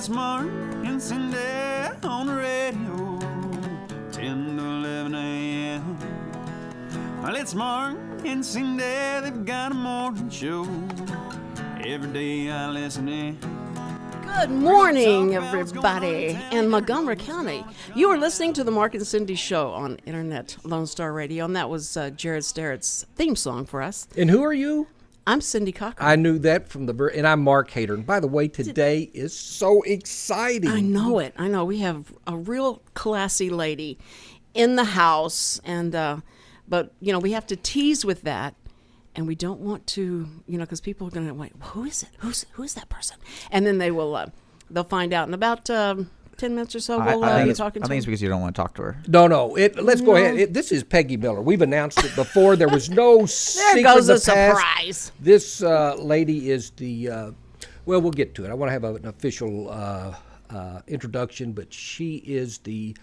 it's Mark and Cindy on the radio, 10 to 11 a.m. Well, it's Mark and Cindy, they've got a morning show. Every day I listen in. Good morning, everybody in Montgomery County. You are listening to the Mark and Cindy Show on Internet Lone Star Radio, and that was Jared Starrett's theme song for us. And who are you? I'm Cindy Cochran. I knew that from and I'm Mark Hader. And by the way, today is so exciting. I know it. I know. We have a real classy lady in the house, and but, you know, we have to tease with that, and we don't want to, you know, because people are going to wait, who is it? Who is that person? And then they will, they'll find out in about 10 minutes or so. We'll be talking to I think it's because you don't want to talk to her. No. Let's go ahead. This is Peggie Miller. We've announced it before. There was no secret. There goes the a surprise. This lady is the, well, we'll get to it. I want to have an official introduction, but she is the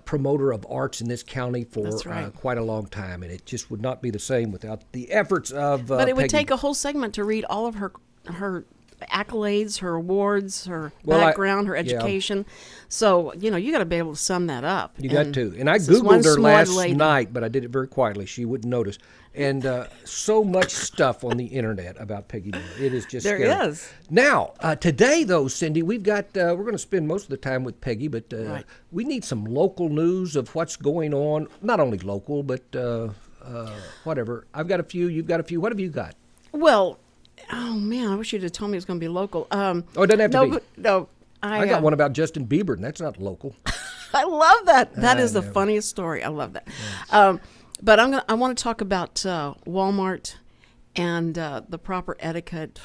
promoter of arts in this county for quite a long time, and it just would not be the same without the efforts of But it would Peggie. take a whole segment to read all of her accolades, her awards, her background, her education. Yeah. So, you know, you got to be able to sum that up. You got to. And I Googled her last night, but I did it very quietly. She wouldn't notice. And so much stuff on the internet about Peggie Miller. It is just scary. There is. Now, today, though, Cindy, we've got, we're going to spend most of the time with Peggie, but we need some local news of what's going on. Not only local, but whatever. I've got a few. You've got a few. What have you got? Well, oh, man, I wish you'd have told me it was going to be local. It doesn't have to be. No. I got one about Justin Bieber, and that's not local. I love that. That is the funniest story. I love that. Yes. But I want to talk about Walmart and the proper etiquette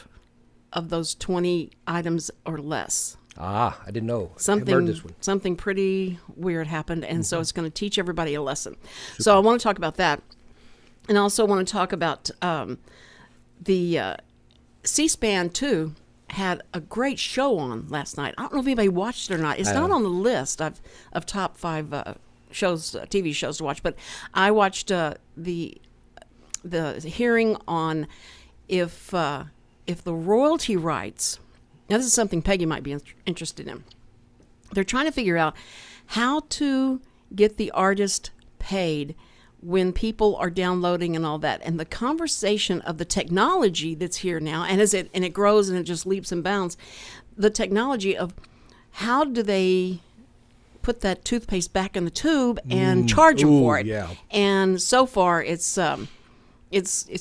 of those 20 items or less. I didn't know. I heard this one. Something pretty weird happened, and so it's going to teach everybody a lesson. Super. So I want to talk about that. And I also want to talk about the C-SPAN 2 had a great show on last night. I don't know if anybody watched it or not. It's not on the list of top 5 shows, TV shows to watch, but I watched the hearing on if the royalty rights. Now, this is something Peggie might be interested in. They're trying to figure out how to get the artist paid when people are downloading and all that, and the conversation of the technology that's here now, and it grows and it just leaps and bounds, the technology of how do they put that toothpaste back in the tube and charge them for it. Yeah. And so far, it's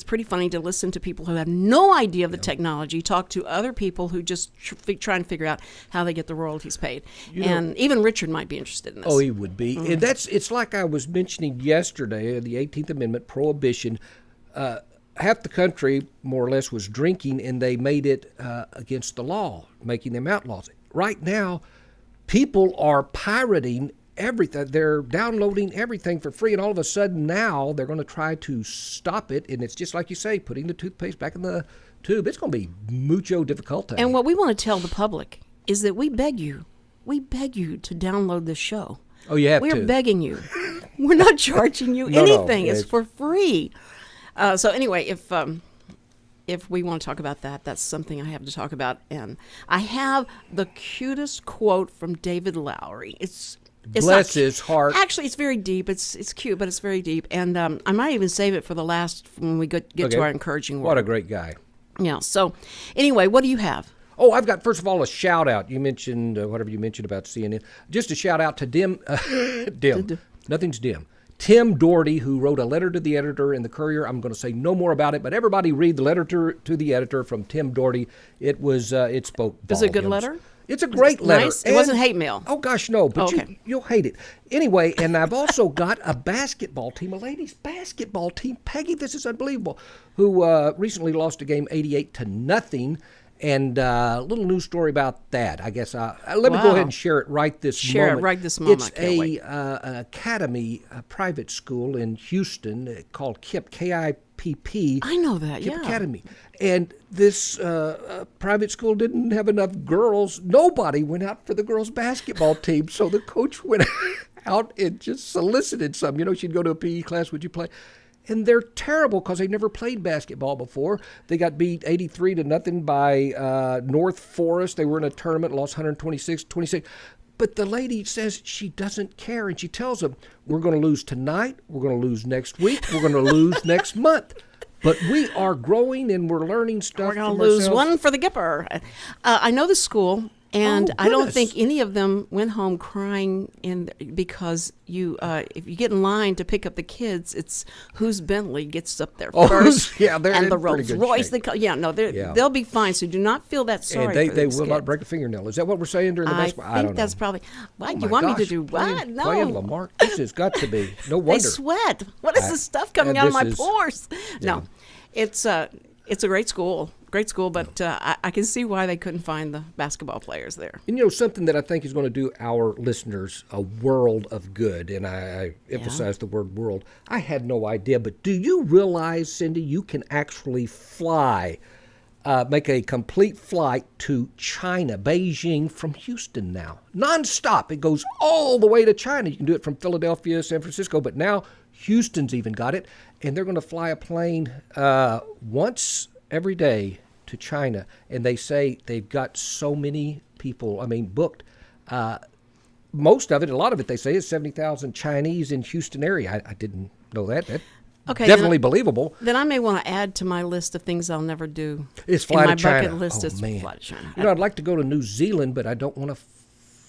pretty funny to listen to people who have no idea of the technology talk to other people who just try and figure out how they get the royalties paid. And even Richard might be interested in this. Oh, he would be. And it's like I was mentioning yesterday, the 18th Amendment, prohibition. Half the country, more or less, was drinking, and they made it against the law, making them outlaws. Right now, people are pirating everything. They're downloading everything for free, and all of a sudden now they're going to try to stop it, and it's just like you say, putting the toothpaste back in the tube. It's going to be mucho difficult. And what we want to tell the public is that we beg you to download this show. Oh, you have to. We're begging you. We're not charging you anything. It's for free. So anyway, if we want to talk about that, that's something I have to talk about. And I have the cutest quote from David Lowery. It's bless his heart. Actually, it's very deep. It's cute, but it's very deep. And I might even save it for the last when we get to our encouraging word. What a great guy. Yeah. So anyway, what do you have? Oh, I've got, first of all, a shout-out. You mentioned whatever you mentioned about CNN. Just a shout-out to Dim. Nothing's dim. Tim Doherty, who wrote a letter to the editor in the Courier. I'm going to say no more about it, but everybody read the letter to the editor from Tim Doherty. It was, it spoke volumes. Is it a good letter? It's a great letter. Nice? It wasn't hate mail. Oh, gosh, no. But okay. You'll hate it. Anyway, and I've also got a basketball team, a ladies' basketball team. Peggie, this is unbelievable, who recently lost a game 88-0. And a little news story about that. I guess let me go ahead and share it right this moment. Share it right this moment. It's an academy, a private school in Houston called KIPP, K-I-P-P. I know that, KIPP Academy. And this private school didn't have enough girls. Nobody went out for the girls' basketball team. So the coach went out and just solicited some. You know, she'd go to a PE class, would you play? and they're terrible because they never played basketball before. They got beat 83-0 by North Forest. They were in a tournament, lost 126-26. But the lady says she doesn't care, and she tells them, we're going to lose tonight, we're going to lose next week, we're going to lose next month. But we are growing, and we're learning stuff. We're going to lose one for the Gipper. I know the school, and I don't think any of them went home crying because if you get in line to pick up the kids, it's whose Bentley gets up there first. Yeah, they're and in the pretty Rolls good Royce. shape. They'll be fine. So do not feel that sorry. And for they those will not kids. break a fingernail. Is that what we're saying during the basketball? I think that's probably. What you want me to do? What? No. Playing Lamarck, this has got to be. No wonder. They sweat. What is this stuff coming out of my pores? Yeah. No, it's a great school, but I can see why they couldn't find the basketball players there. And something that I think is going to do our listeners a world of good, and I emphasize the word world. I had no idea, but do you realize, Cindy, you can actually fly, make a complete flight to China, Beijing, from Houston now, nonstop. It goes all the way to China. You can do it from Philadelphia, San Francisco, but now Houston's even got it, and they're going to fly a plane once every day to China, and they say they've got so many people, booked. Most of it, a lot of it, they say, is 70,000 Chinese in Houston area. I didn't know that. That's definitely believable. Then I may want to add to my list of things I'll never do. Is fly to China. My bucket list is fly to China. I'd like to go to New Zealand, but I don't want to.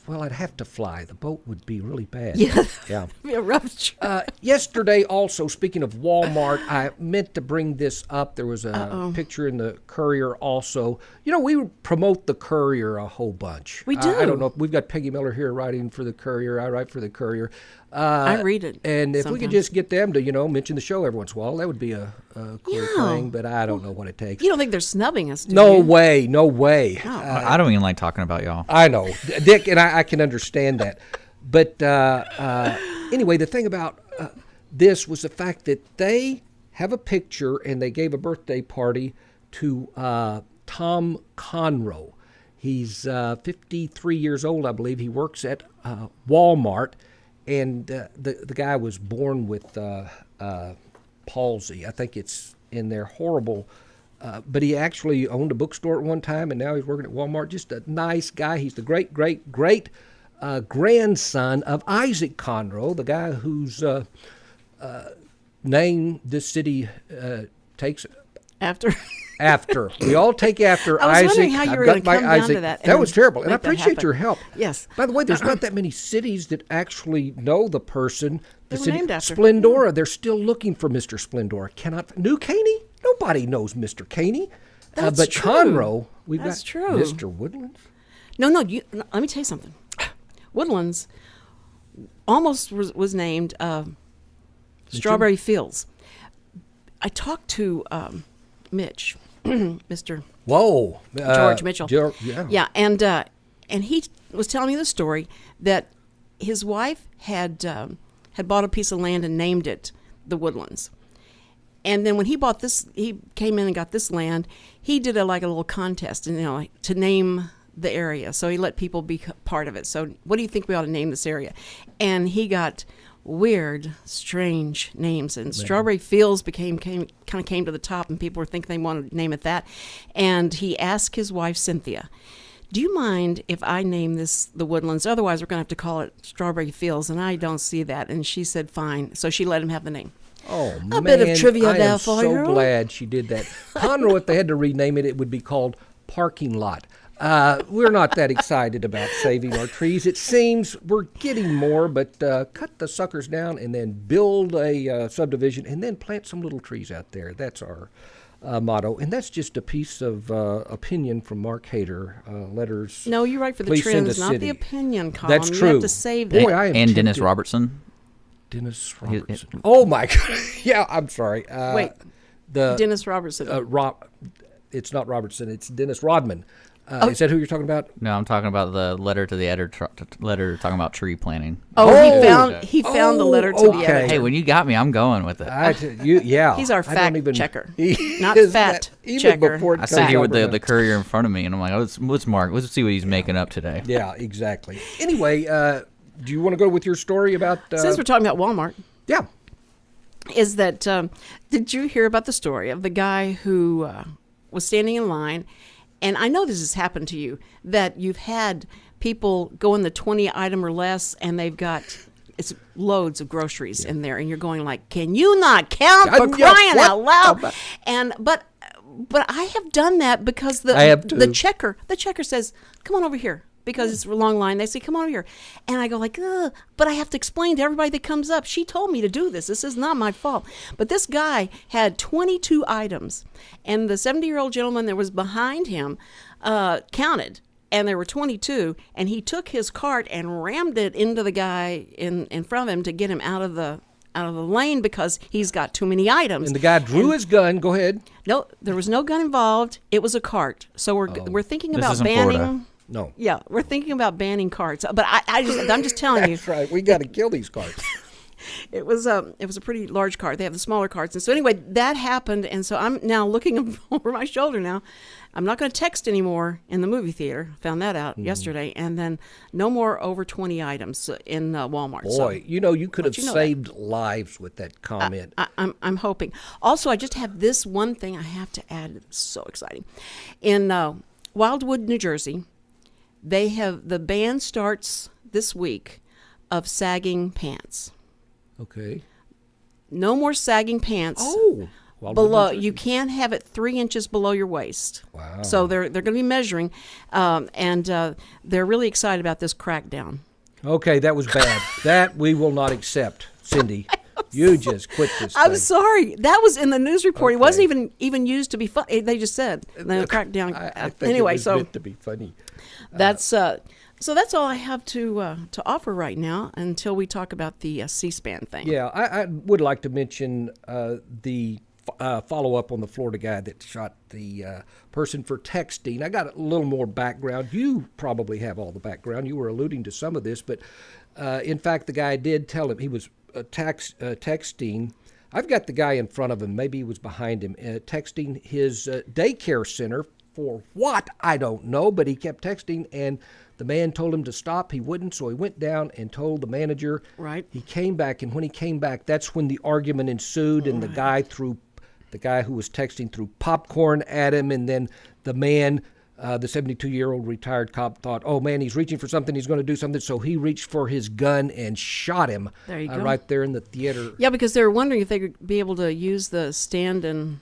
Well, I'd have to fly. The boat would be really bad. Yeah. Yeah. It'd be a rough trip. Yesterday, also, speaking of Walmart, I meant to bring this up. There was a picture in the Courier also. We promote the Courier a whole bunch. We do. I don't know. We've got Peggie Miller here writing for the Courier. I write for the Courier. I read it. And if we could just get them to, mention the show every once in a while, that would be a cool thing. But I don't know what it takes. You don't think they're snubbing us, do No you? way. No way. No. I don't even like talking about y'all. I know, Dick, and I can understand that. But anyway, the thing about this was the fact that they have a picture, and they gave a birthday party to Tome Conroe. He's 53 years old, I believe. He works at Walmart, and the guy was born with palsy. I think it's in there. Horrible. But he actually owned a bookstore at one time, and now he's working at Walmart. Just a nice guy. He's the great grandson of Issac Conroe, the guy whose name this city takes after. We all take after I was Isaac. wondering how you were going to come down to that. That was terrible, and I make that appreciate happen. your help. Yes. By the way, there's not that many cities that actually know the person. The They were city named after. Splendora. They're still looking for Mr. Splendora. New Caney? Nobody knows Mr. Caney. That's but true. Conroe, we've That's got true. Mr. Woodlands. No, let me tell you something. Woodlands almost was named Strawberry Fields. I talked to Mitch, Mr. Whoa. George Mitchell. Yeah. And he was telling me the story that his wife had bought a piece of land and named it the Woodlands. And then when he came in and got this land, he did a little contest, and to name the area. So he let people be part of it. So what do you think we ought to name this area? And he got weird, strange names, and Strawberry Fields came to the top, and people were thinking they wanted to name it that. And he asked his wife Cynthia, do you mind if I name this the Woodlands? Otherwise, we're going to have to call it Strawberry Fields, and I don't see that. And she said, fine. So she let him have the name. Oh, a bit of trivia I there am for so you. glad she did that. Conroe, if they had to rename it, it would be called Parking Lot. We're not that excited about saving our trees. It seems we're getting more, but cut the suckers down and then build a subdivision and then plant some little trees out there. That's our motto. And that's just a piece of opinion from Mark Hader. Letters. No, you're right for the Please send trends, a not city. the opinion column. That's You true. have to save that. Boy, I am And Dennis tempted. Robertson. Dennis Robertson. Oh, my God. Yeah, I'm sorry. Wait, Dennis Robertson. It's not Robertson. It's Dennis Rodman. Is that who you're talking about? No, I'm talking about the letter to the editor. Letter talking about tree planting. He found the letter to the okay. editor. Hey, when you got me, I'm going with it. Yeah. He's our I don't fact even- checker, He not is fat that- even checker. before it I comes sit here with over the Courier in front of me, and I'm like, let's Mark. Let's see what he's making up today. Yeah, exactly. Anyway, do you want to go with your story about? Since we're talking about Walmart, Yeah. is that did you hear about the story of the guy who was standing in line? And I know this has happened to you, that you've had people go in the 20 item or less, and they've got it's loads of groceries in there, and you're going like, can you not count, for crying out loud? And but I have done that because the checker says, come on over here. Because it's a long line, they say, come over here. And I go like, ugh, but I have to explain to everybody that comes up, she told me to do this. This is not my fault. But this guy had 22 items, and the 70-year-old gentleman that was behind him counted, and there were 22, and he took his cart and rammed it into the guy in front of him to get him out of the lane because he's got too many items. And the guy drew his gun. Go ahead. No, there was no gun involved. It was a cart. So we're thinking This about isn't banning. Florida. No. Yeah, we're thinking about banning carts, but I'm just telling you, That's right. We got to kill these carts. it was a pretty large cart. They have the smaller carts, and so anyway, that happened, and so I'm now looking over my shoulder now. I'm not going to text anymore in the movie theater. Found that out yesterday, and then no more over 20 items in Walmart. Boy, so, you could have saved lives with that comment. I'm hoping. Also, I just have this one thing I have to add. It's so exciting. In Wildwood, New Jersey, the ban starts this week of sagging pants. Okay. No more sagging pants. Oh. Below, you can't have it 3 inches below your waist. Wow. So they're going to be measuring, and they're really excited about this crackdown. Okay, that was bad. That we will not accept, Cindy. You just quit this thing. I'm sorry. That was in the news report. Okay. It wasn't even used to be funny. They just said the crackdown. I think anyway, it was meant to be funny. That's so that's all I have to offer right now until we talk about the C-SPAN thing. Yeah, I would like to mention the follow-up on the Florida guy that shot the person for texting. I got a little more background. You probably have all the background. You were alluding to some of this, but in fact, the guy did tell him he was texting. I've got the guy in front of him. Maybe he was behind him, texting his daycare center for what? I don't know, but he kept texting, and the man told him to stop. He wouldn't, so he went down and told the manager. Right. He came back, and when he came back, that's when the argument ensued, and the guy who was texting threw popcorn at him, and then the man, the 72-year-old retired cop, thought, oh, man, he's reaching for something. He's going to do something. So he reached for his gun and shot him. There you go. Right there in the theater. Yeah, because they were wondering if they could be able to use the stand and...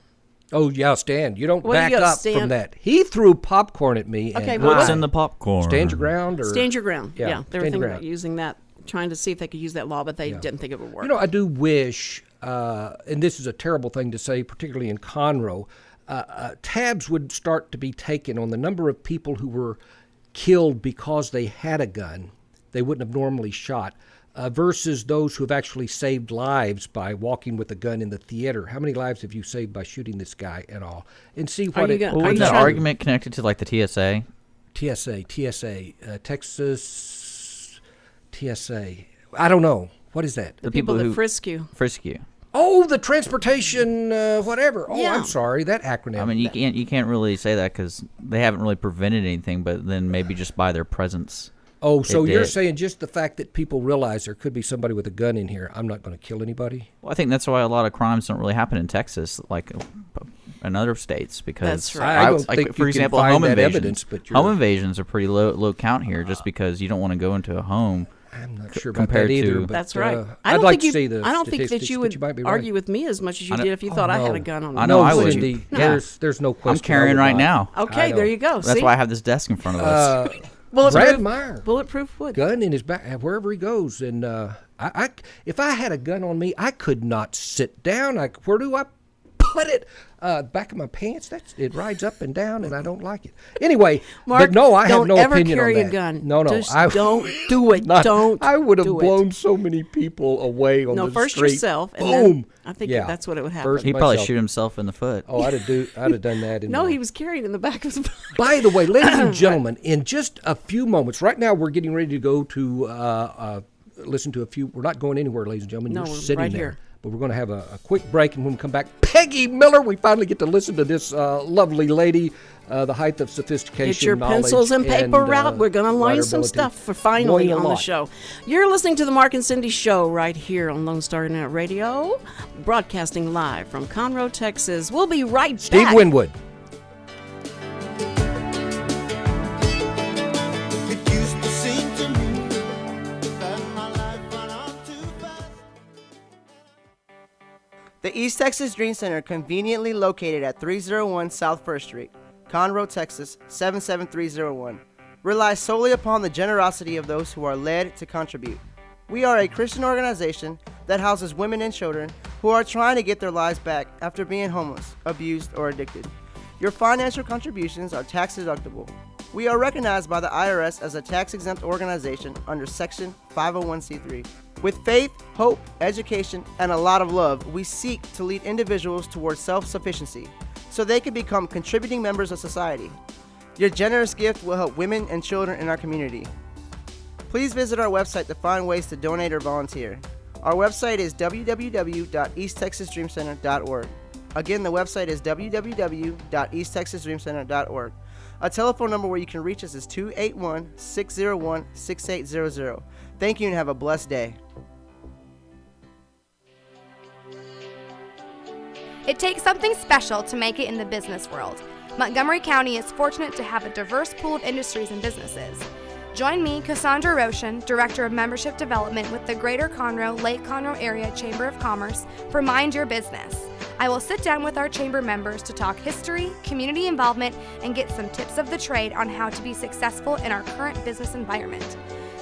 Oh, yeah, stand. You don't Well, back you gotta up stand. from that. He threw popcorn at me. Okay, and well, What's what- in the popcorn? Stand your ground? Or Stand your ground. Yeah, Yeah, they were stand your thinking ground. about using that, trying to see if they could use that law, but they didn't think it would work. You know, I do wish, and this is a terrible thing to say, particularly in Conroe, tabs would start to be taken on the number of people who were killed because they had a gun they wouldn't have normally shot, versus those who have actually saved lives by walking with a gun in the theater. How many lives have you saved by shooting this guy and all? And see what you it... gonna- Well, Are wasn't you that trying- argument connected to like the TSA? Texas, TSA. I don't know. What is that? the people that frisk you. frisk you. Oh, the transportation, whatever. Oh, Yeah. I'm sorry, that acronym. I mean, you can't really say that because they haven't really prevented anything, but then maybe just by their presence. Oh, so They you're did. saying just the fact that people realize there could be somebody with a gun in here, I'm not going to kill anybody? Well, I think that's why a lot of crimes don't really happen in Texas, like in other states, because That's right. I don't like, think for you example, can find home that invasions. evidence, but Home invasions are pretty low count here, just because you don't want to go into a home. I'm not sure about that compared either. to- But, That's right. I'd like to see the I don't think that statistics, you but would might be argue right. with me as much as you I know- did if you thought I had a gun on me. I know no, I would. Cindy, Yeah. there's no question. I'm carrying right now. Okay, know. there you go. That's See? why I have this desk in front of us. Bulletproof, Brad Meyer. bulletproof wood. Gun in his back, wherever he goes. And if I had a gun on me, I could not sit down. Where do I put it? Back of my pants. It rides up and down, and I don't like it. Anyway, Mark, but no, I have don't no ever opinion carry on a that. gun. No, Just I don't do it. Don't I would have do it. blown so many people away on No, the first street. yourself, and Boom. then I think Yeah. that's what it would happen. First He'd probably myself. shoot himself in the foot. Oh, I'd have done that. No, he was carried in the back of his body. By the way, ladies and gentlemen, in just a few moments, right now we're getting ready to go to listen to a few. We're not going anywhere, ladies and gentlemen. No, You're we're sitting right there. here. But we're going to have a quick break, and when we come back, Peggie Miller, we finally get to listen to this lovely lady, the height of sophistication, Get your knowledge, pencils and paper out. We're going to learn some writerability. stuff for finally Learning a on the lot. show. You're listening to the Mark and Cindy Show right here on Lone Star Internet Radio, broadcasting live from Conroe, Texas. We'll be right Steve back. Winwood. It used to seem to me that my life went on too fast. The East Texas Dream Center, conveniently located at 301 South 1st Street, Conroe, Texas 77301, relies solely upon the generosity of those who are led to contribute. We are a Christian organization that houses women and children who are trying to get their lives back after being homeless, abused, or addicted. Your financial contributions are tax deductible. We are recognized by the IRS as a tax-exempt organization under Section 501c3. With faith, hope, education, and a lot of love, we seek to lead individuals towards self-sufficiency so they can become contributing members of society. Your generous gift will help women and children in our community. Please visit our website to find ways to donate or volunteer. Our website is www.easttexasdreamcenter.org. Again, the website is www.easttexasdreamcenter.org. A telephone number where you can reach us is 281-601-6800. Thank you and have a blessed day. It takes something special to make it in the business world. Montgomery County is fortunate to have a diverse pool of industries and businesses. Join me, Cassandra Roshan, Director of Membership Development with the Greater Conroe, Lake Conroe Area Chamber of Commerce for Mind Your Business. I will sit down with our chamber members to talk history, community involvement, and get some tips of the trade on how to be successful in our current business environment.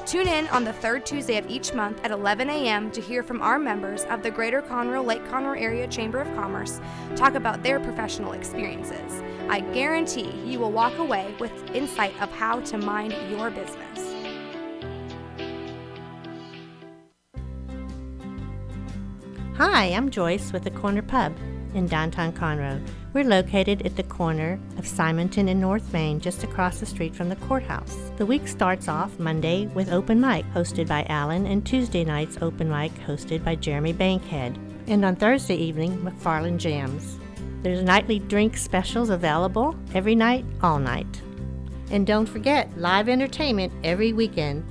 Tune in on the third Tuesday of each month at 11 a.m. to hear from our members of the Greater Conroe, Lake Conroe Area Chamber of Commerce talk about their professional experiences. I guarantee you will walk away with insight of how to mind your business. Hi, I'm Joyce with the Corner Pub in downtown Conroe. We're located at the corner of Simonton and North Main, just across the street from the courthouse. The week starts off Monday with open mic hosted by Alan, and Tuesday nights open mic hosted by Jeremy Bankhead. And on Thursday evening, McFarland Jams. There's nightly drink specials available every night, all night. And don't forget, live entertainment every weekend.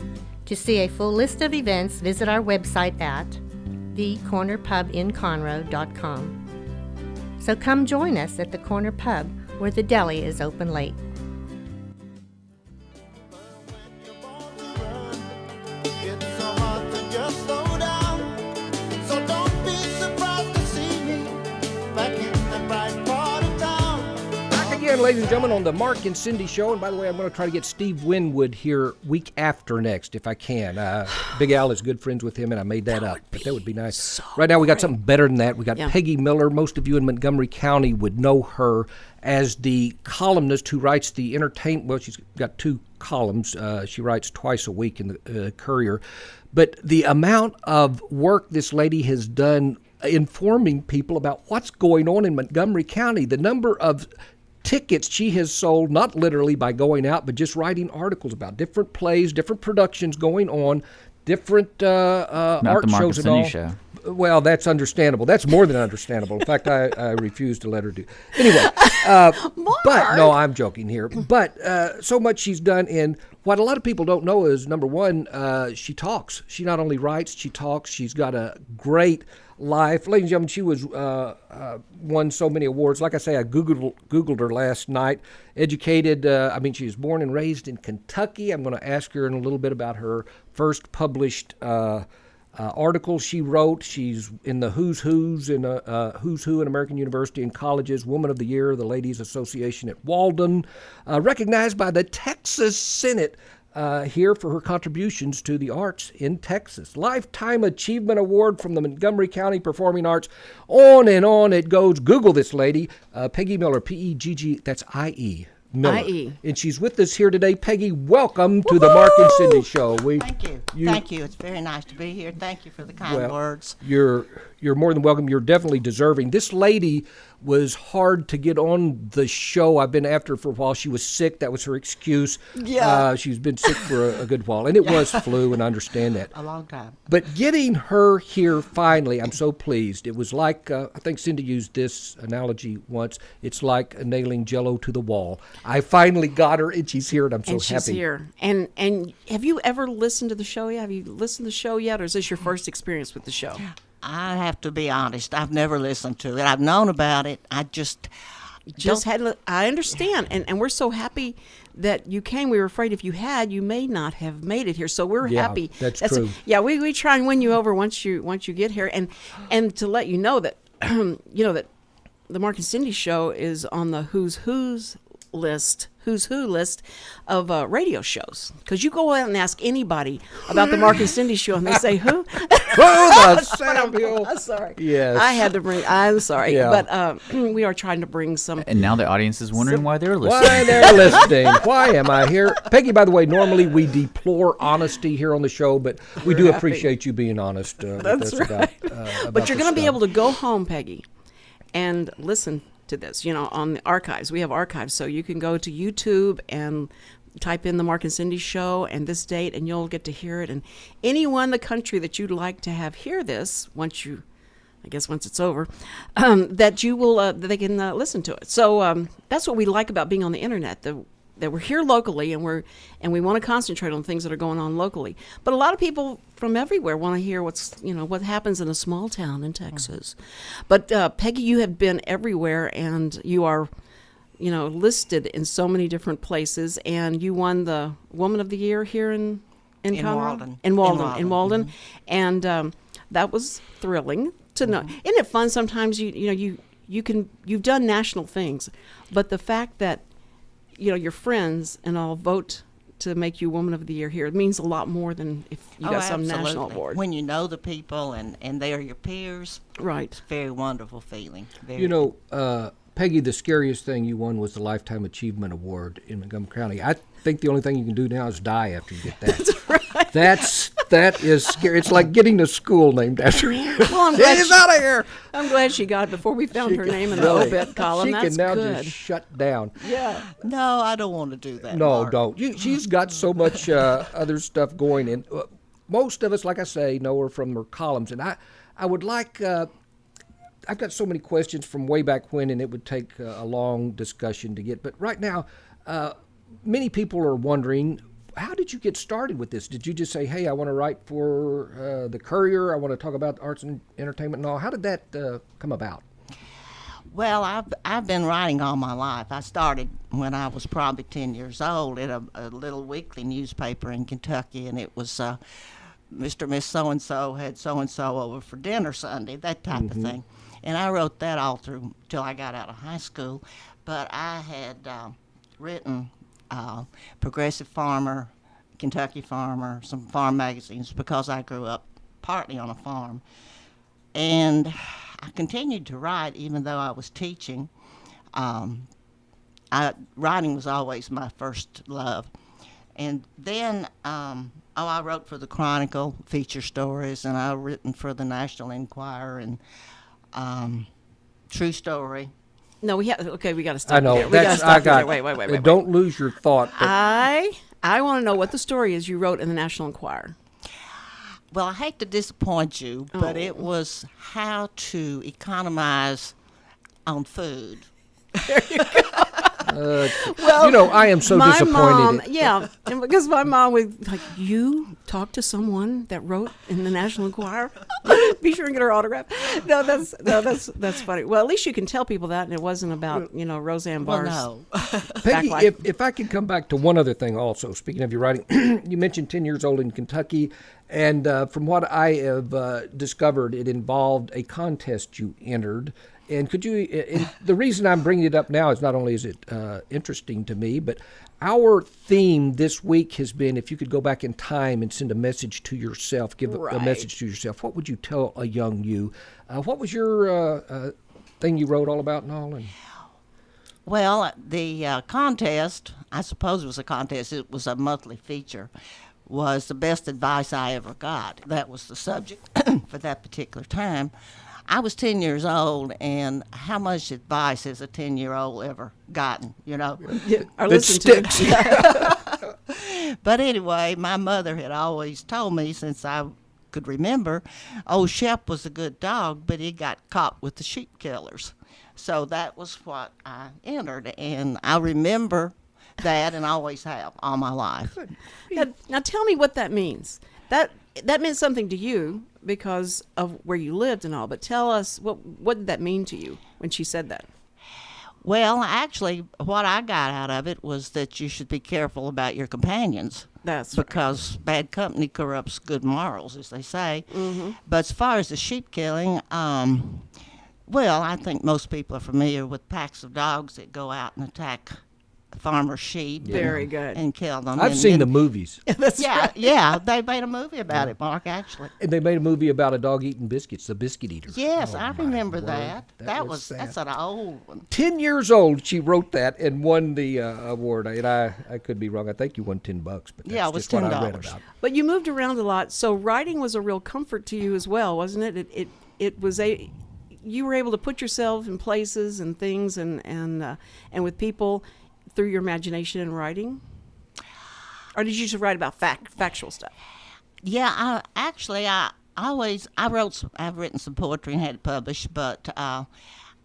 To see a full list of events, visit our website at thecornerpubinconroe.com. So come join us at the Corner Pub, where the deli is open late. It's so hard to just slow down. So don't be surprised to see me back in the bright part of town. Back again, ladies and gentlemen, on the Mark and Cindy Show. And by the way, I'm going to try to get Steve Winwood here week after next, if I can. Big Al is good friends with him, and I made that up. But that would be nice. so Right now, we got something better than that. We got Yeah. Peggie Miller. Most of you in Montgomery County would know her as the columnist who writes the entertainment. Well, she's got two columns. She writes twice a week in the Courier. But the amount of work this lady has done informing people about what's going on in Montgomery County, the number of tickets she has sold, not literally by going out, but just writing articles about different plays, different productions going on, different Not art the Mark shows and and all. Cindy Show. Well, that's understandable. That's more than understandable. In fact, I refuse to let her do. Anyway, but no, I'm joking here. But so much she's done. And what a lot of people don't know is, number one, she talks. She not only writes, she talks. She's got a great life. Ladies and gentlemen, she was won so many awards. Like I say, I Googled her last night. Educated, she was born and raised in Kentucky. I'm going to ask her in a little bit about her first published article she wrote. She's in the Who's Who in American University and Colleges, Woman of the Year, the Ladies Association at Walden, recognized by the Texas Senate here for her contributions to the arts in Texas. Lifetime Achievement Award from the Montgomery County Performing Arts. On and on it goes. Google this lady, Peggie Miller, P-E-G-G, that's I-E. Miller. IE. And she's with us here today. Peggy, welcome to the Mark and Cindy Show. Thank you. Thank you. It's very nice to be here. Thank you for the kind words. You're more than welcome. You're definitely deserving. This lady was hard to get on the show. I've been after her for a while. She was sick. That was her excuse. Yeah. She's been sick for a good while. And it was flu, and I understand that. A long time. But getting her here finally, I'm so pleased. It was like, I think Cindy used this analogy once, it's like nailing Jell-O to the wall. I finally got her, and she's here, and I'm so And happy. she's here. And have you ever listened to the show yet? Have you listened to the show yet, or is this your first experience with the show? I have to be honest. I've never listened to it. I've known about it. I just I understand, and we're so happy that you came. We were afraid if you had, you may not have made it here. So we're happy. That's true. Yeah, we try and win you over once you get here, and to let you know that that the Mark and Cindy Show is on the who's who list of radio shows, because you go out and ask anybody about the Mark and Cindy Show, and they say who? Samuel. I'm sorry. Yes. I had to bring. I'm sorry, Yeah. but we are trying to bring some. And now the audience is wondering why they're listening. Why they're listening. Why am I here? Peggy, by the way, normally we deplore honesty here on the show, but we do happy. appreciate you being honest. That's with us right. about But you're this going to be stuff. able to go home, Peggy, and listen to this. On the archives. We have archives, so you can go to YouTube and type in the Mark and Cindy Show and this date, and you'll get to hear it. And anyone in the country that you'd like to have hear this, once it's over, that you will, that they can listen to it. So that's what we like about being on the internet. That we're here locally, and we want to concentrate on things that are going on locally. But a lot of people from everywhere want to hear what happens in a small town in Texas. But Peggy, you have been everywhere, and you are, listed in so many different places, and you won the Woman of the Year here in Conroe? Walden. In Walden, and that was thrilling to know. Isn't it fun sometimes? You've done national things, but the fact that your friends and all vote to make you Woman of the Year here, it means a lot more than if you got some national absolutely. award. When you know the people and they are your peers, Right. it's a very wonderful feeling. Peggy, the scariest thing you won was the Lifetime Achievement Award in Montgomery County. I think the only thing you can do now is die after you get that. That's right. That is scary. It's like getting a school named after you. Well, I'm glad She's out of here. I'm glad she got it before we found her name in the obit column. She That's can now good. just shut down. Yeah. No, I don't want to do that. No, Mark. don't. She's got so much other stuff going, and most of us, like I say, know her from her columns. And I would like. I've got so many questions from way back when, and it would take a long discussion to get. But right now, many people are wondering, how did you get started with this? Did you just say, hey, I want to write for the Courier, I want to talk about arts and entertainment and all? How did that come about? Well, I've been writing all my life. I started when I was probably 10 years old at a little weekly newspaper in Kentucky, and it was Mr. and Miss So-and-so had so-and-so over for dinner Sunday, that type of thing. And I wrote that all through till I got out of high school. But I had written Progressive Farmer, Kentucky Farmer, some farm magazines, because I grew up partly on a farm. And I continued to write even though I was teaching. Writing was always my first love. And then I wrote for the Chronicle, feature stories, and I've written for the National Enquirer and True Story. No, we got to stop. I know. There. We gotta stop there. Wait. Don't lose your thought. But I want to know what the story is you wrote in the National Enquirer. Well, I hate to disappoint you, but it was how to economize on food. There you go. Well, I am so my disappointed. Mom, and because my mom would like, you talk to someone that wrote in the National Enquirer. Be sure and get her autograph. No, that's funny. Well, at least you can tell people that, and it wasn't about Roseanne Barr's. Well, no. Peggy, backlight. if I could come back to one other thing also, speaking of your writing, you mentioned 10 years old in Kentucky, and from what I have discovered, it involved a contest you entered. And could you, and the reason I'm bringing it up now is not only is it interesting to me, but our theme this week has been, if you could go back in time and send a message to yourself, give a message to yourself, what would you tell a young you? What was your thing you wrote all about and all? And Well, the contest, I suppose it was a contest, it was a monthly feature, was the best advice I ever got. That was the subject for that particular time. I was 10 years old, and how much advice has a 10-year-old ever gotten, you know? Or That listen to sticks. But anyway, my mother had always told me since I could remember, old Shep was a good dog, but he got caught with the sheep killers. So that was what I entered, and I remember that and always have all my life. Now tell me what that means. That meant something to you because of where you lived and all, but tell us what did that mean to you when she said that? Well, actually, what I got out of it was that you should be careful about your companions. That's right. Because bad company corrupts good morals, as they say. But as far as the sheep killing, well, I think most people are familiar with packs of dogs that go out and attack farmer sheep. Very good. And kill them. I've seen the movies. That's Yeah, right. yeah, they made a movie about it, Mark, actually. And they made a movie about a dog eating biscuits, the biscuit eater. Yes, Oh, I my remember word. that. was sad. That's an old one. 10 years old, she wrote that and won the award. And I could be wrong. I think you won $10, but that's Yeah, it was just what I read $10. about. But you moved around a lot, so writing was a real comfort to you as well, wasn't it? It was you were able to put yourself in places and things and with people through your imagination and writing, or did you just write about factual stuff? Yeah, I've written some poetry and had it published, but I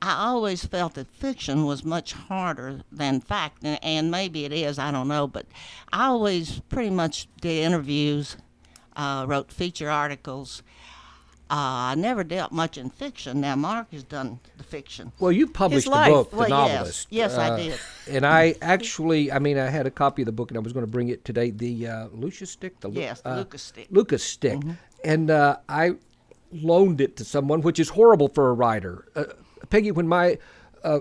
always felt that fiction was much harder than fact, and maybe it is, I don't know, but I always pretty much did interviews, wrote feature articles. I never dealt much in fiction. Now, Mark has done the fiction. Well, you published His the life. book, The Well, Novelist. yes, I did. And I actually, I had a copy of the book, and I was going to bring it today. The Lucius stick? Yes, the Lucas stick. Lucas stick. And I loaned it to someone, which is horrible for a writer. Peggy, when my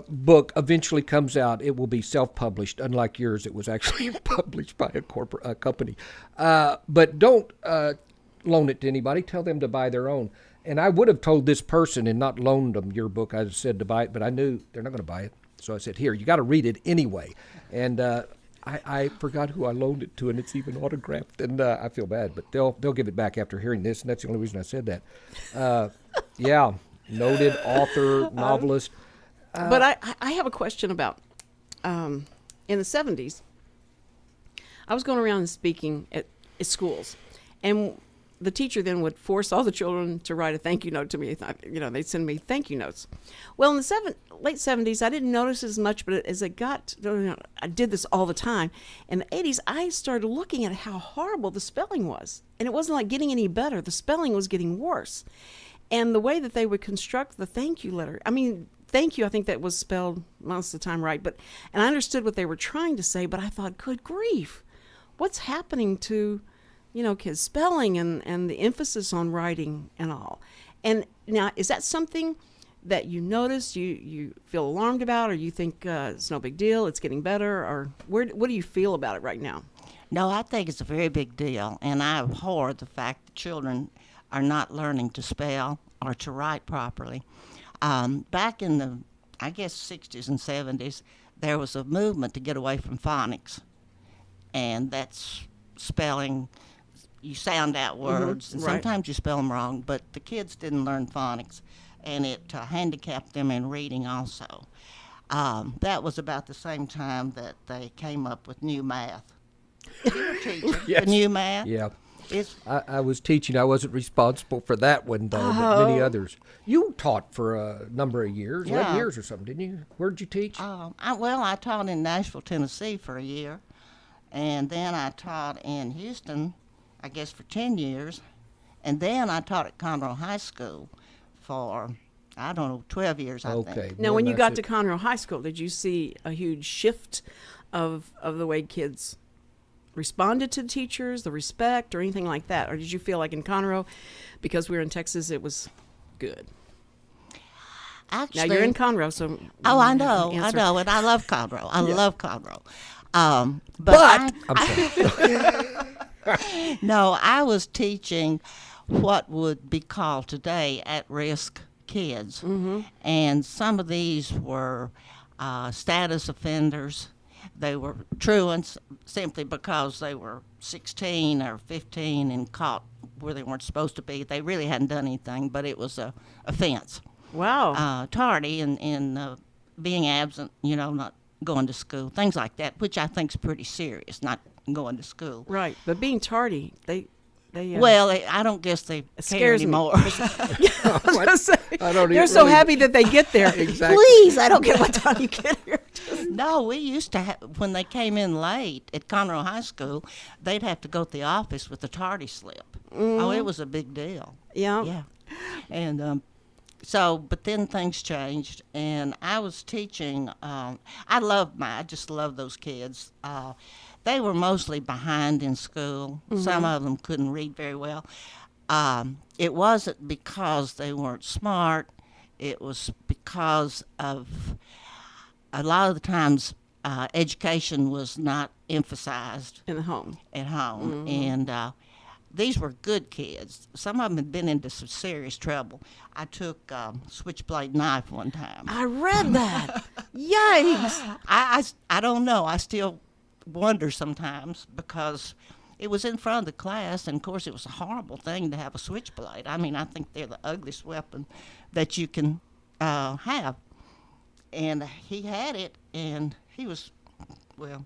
book eventually comes out, it will be self-published. Unlike yours, it was actually published by a company. But don't loan it to anybody. Tell them to buy their own. And I would have told this person and not loaned them your book. I said to buy it, but I knew they're not going to buy it. So I said, here, you got to read it anyway. And I forgot who I loaned it to, and it's even autographed. And I feel bad, but they'll give it back after hearing this, and that's the only reason I said that. Yeah, noted author, novelist. But I have a question about in the 70s. I was going around and speaking at schools, and the teacher then would force all the children to write a thank you note to me. They'd send me thank you notes. Well, in the late 70s, I didn't notice as much, but as it got, I did this all the time. In the 80s, I started looking at how horrible the spelling was. And it wasn't like getting any better. The spelling was getting worse. And the way that they would construct the thank you letter, thank you, I think that was spelled most of the time right. And I understood what they were trying to say, but I thought, good grief, what's happening to kids' spelling and the emphasis on writing and all. And now, is that something that you notice, you feel alarmed about, or you think it's no big deal, it's getting better, or what do you feel about it right now? No, I think it's a very big deal, and I abhor the fact that children are not learning to spell or to write properly. Back in the, 60s and 70s, there was a movement to get away from phonics, and that's spelling. You sound out words, and right. sometimes you spell them wrong, but the kids didn't learn phonics, and it handicapped them in reading also. That was about the same time that they came up with new math. You were teaching Yes. the new math? Yeah. It's, I was teaching. I wasn't responsible for that one, though, but many others. You taught for a number of years, 11 Yeah. years or something, didn't you? Where'd you teach? I taught in Nashville, Tennessee for a year, and then I taught in Houston, for 10 years, and then I taught at Conroe High School for, 12 years, I Okay. think. Now, Well, when you that's got to Conroe High School, did you see a huge shift of the way kids responded to teachers, the respect, or anything like that? Or did you feel like in Conroe, because we were in Texas, it was good? Actually, Now, you're in Conroe, so... Oh, I know, answer. and I love Conroe. I love Conroe. But I'm sorry. No, I was teaching what would be called today at-risk kids, and some of these were status offenders. They were truants simply because they were 16 or 15 and caught where they weren't supposed to be. They really hadn't done anything, but it was a offense. Wow. Tardy in being absent, not going to school, things like that, which I think is pretty serious, not going to school. Right. But being tardy, they well, I don't guess they care scares me. anymore. I was gonna say, I don't they're even so really- happy that they get there. Exactly. Please, I don't get what time you get here. No, we used to have, when they came in late at Conroe High School, they'd have to go to the office with a tardy slip. Oh, it was a big deal. Yeah. Yeah. And but then things changed, and I was teaching. I just love those kids. They were mostly behind in school. Some of them couldn't read very well. It wasn't because they weren't smart. It was because of a lot of the times education was not emphasized In the home. at home. And these were good kids. Some of them had been into some serious trouble. I took switchblade knife one time. I read that. Yikes. I don't know. I still wonder sometimes because it was in front of the class, and of course it was a horrible thing to have a switchblade. I mean, I think they're the ugliest weapon that you can have. And he had it, and he was, well...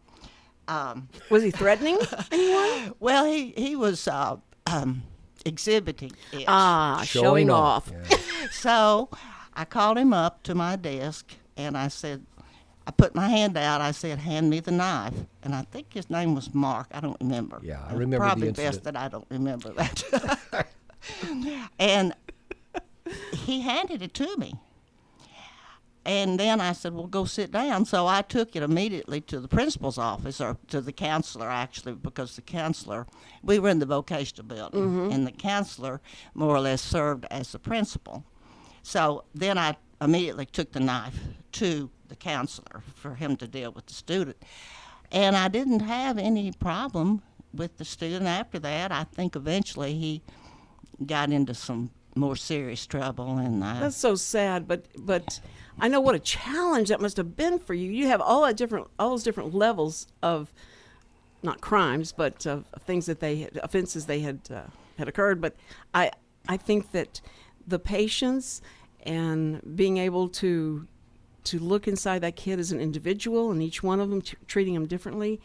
Was he threatening anyone? Well, he was exhibiting it. Showing off. Yeah. So I called him up to my desk, and I said, I put my hand out. I said, hand me the knife. And I think his name was Mark. I don't remember. Yeah, I It's remember the probably incident. best that I don't remember that. And he handed it to me. And then I said, well, go sit down. So I took it immediately to the principal's office, or to the counselor, actually, because the counselor, we were in the vocational building, and the counselor more or less served as the principal. So then I immediately took the knife to the counselor for him to deal with the student. And I didn't have any problem with the student after that. I think eventually he got into some more serious trouble, and That's so sad, but I know what a challenge that must have been for you. You have all those different levels of not crimes, but of things that offenses they had occurred. But I think that the patience and being able to look inside that kid as an individual, and each one of them treating them differently,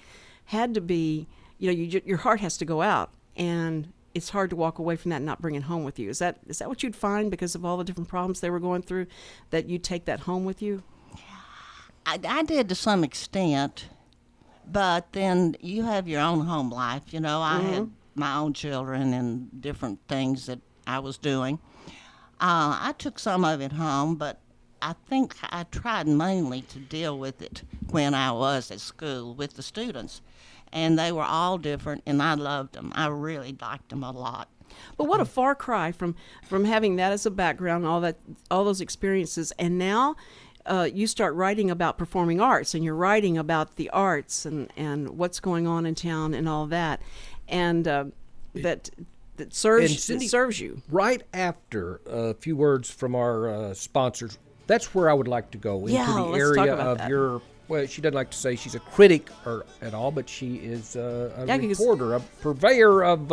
had to be, your heart has to go out, and it's hard to walk away from that and not bring it home with you. Is that what you'd find because of all the different problems they were going through, that you take that home with you? I did to some extent, but then you have your own home life. I had my own children and different things that I was doing. I took some of it home, but I think I tried mainly to deal with it when I was at school with the students. And they were all different, and I loved them. I really liked them a lot. But what a far cry from having that as a background, all those experiences, and now you start writing about performing arts, and you're writing about the arts and what's going on in town and all that, and that serves you. Right after a few words from our sponsors, that's where I would like to go, into the let's area talk about of that. your... Well, she doesn't like to say she's a critic or at all, but she is a reporter, a purveyor of